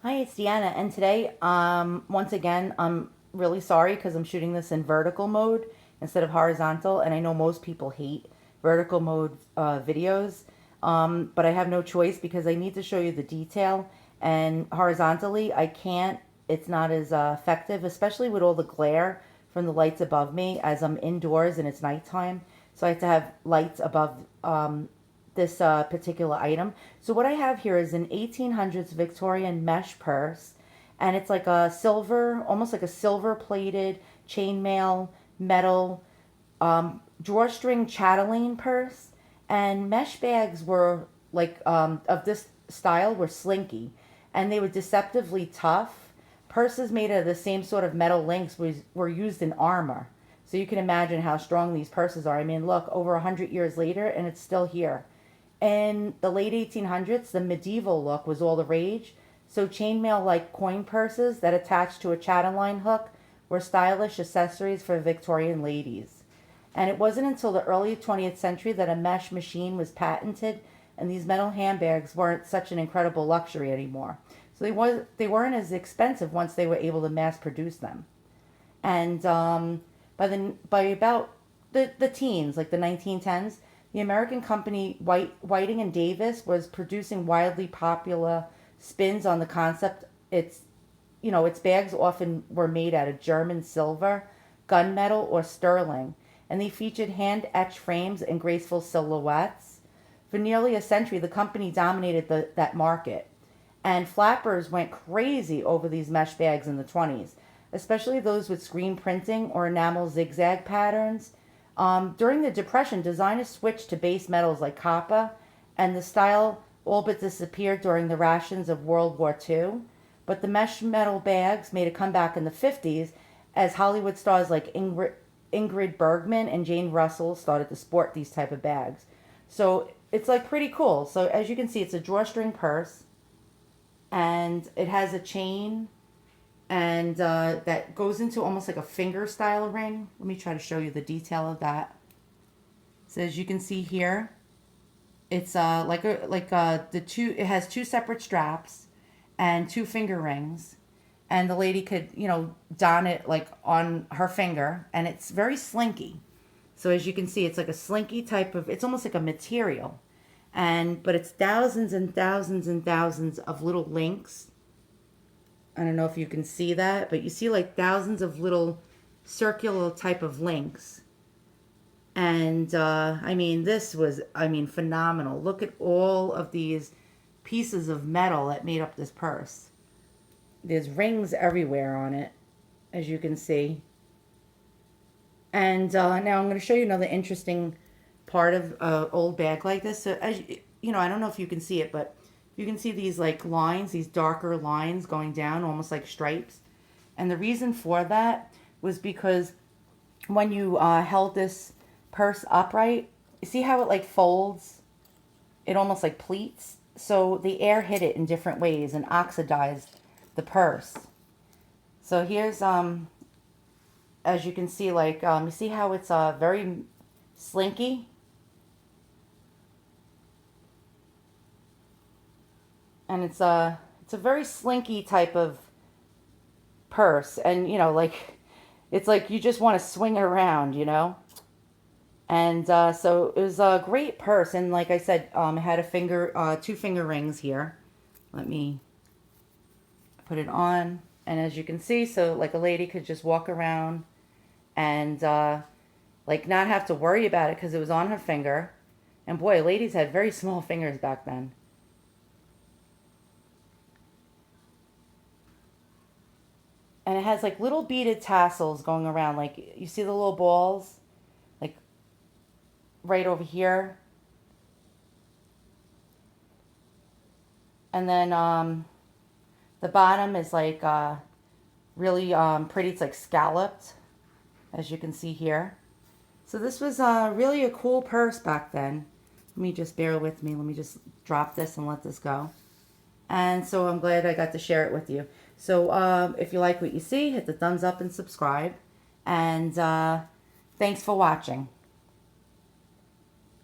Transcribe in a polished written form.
Hi, it's Deanna, and today, once again, I'm really sorry because I'm shooting this in vertical mode instead of horizontal, and I know most people hate vertical mode videos, but I have no choice because I need to show you the detail, and horizontally, I can't. It's not as effective, especially with all the glare from the lights above me as I'm indoors and it's nighttime, so I have to have lights above this particular item. So what I have here is an 1800s Victorian mesh purse, and it's like a silver, almost like a silver plated chainmail metal drawstring chatelaine purse. And mesh bags were like of this style were slinky, and they were deceptively tough. Purses made of the same sort of metal links were used in armor. So you can imagine how strong these purses are. I mean, look, over 100 years later, and it's still here. In the late 1800s, the medieval look was all the rage, so chainmail like coin purses that attached to a chatelaine hook were stylish accessories for Victorian ladies. And it wasn't until the early 20th century that a mesh machine was patented, and these metal handbags weren't such an incredible luxury anymore. So they weren't as expensive once they were able to mass produce them. And by about the teens, like the 1910s, the American company Whiting and Davis was producing wildly popular spins on the concept. Its bags often were made out of German silver, gunmetal, or sterling, and they featured hand etched frames and graceful silhouettes. For nearly a century, the company dominated that market, and flappers went crazy over these mesh bags in the 20s, especially those with screen printing or enamel zigzag patterns. During the Depression, designers switched to base metals like copper, and the style all but disappeared during the rations of World War II. But the mesh metal bags made a comeback in the 50s as Hollywood stars like Ingrid Bergman and Jane Russell started to sport these type of bags. So it's like pretty cool. So as you can see, it's a drawstring purse, and it has a chain, and that goes into almost like a finger style ring. Let me try to show you the detail of that. So as you can see here, it's the two. It has two separate straps and two finger rings, and the lady could don it like on her finger, and it's very slinky. So as you can see, it's like a slinky type of. It's almost like a material, but it's thousands and thousands and thousands of little links. I don't know if you can see that, but you see like thousands of little circular type of links. And I mean, this was, phenomenal. Look at all of these pieces of metal that made up this purse. There's rings everywhere on it, as you can see. And now I'm going to show you another interesting part of an old bag like this. So as I don't know if you can see it, but you can see these like lines, these darker lines going down, almost like stripes. And the reason for that was because when you held this purse upright, you see how it like folds? It almost like pleats. So the air hit it in different ways and oxidized the purse. So here's as you can see, like you see how it's very slinky. And it's a very slinky type of purse, and like it's like you just want to swing it around. And so it was a great purse, and like I said, it had two finger rings here. Let me put it on, and as you can see, so like a lady could just walk around and like not have to worry about it because it was on her finger. And boy, ladies had very small fingers back then. And it has like little beaded tassels going around. Like you see the little balls, like right over here. And then the bottom is like really pretty. It's like scalloped, as you can see here. So this was really a cool purse back then. Let me just bear with me. Let me just drop this and let this go. And so I'm glad I got to share it with you. So if you like what you see, hit the thumbs up and subscribe. And thanks for watching.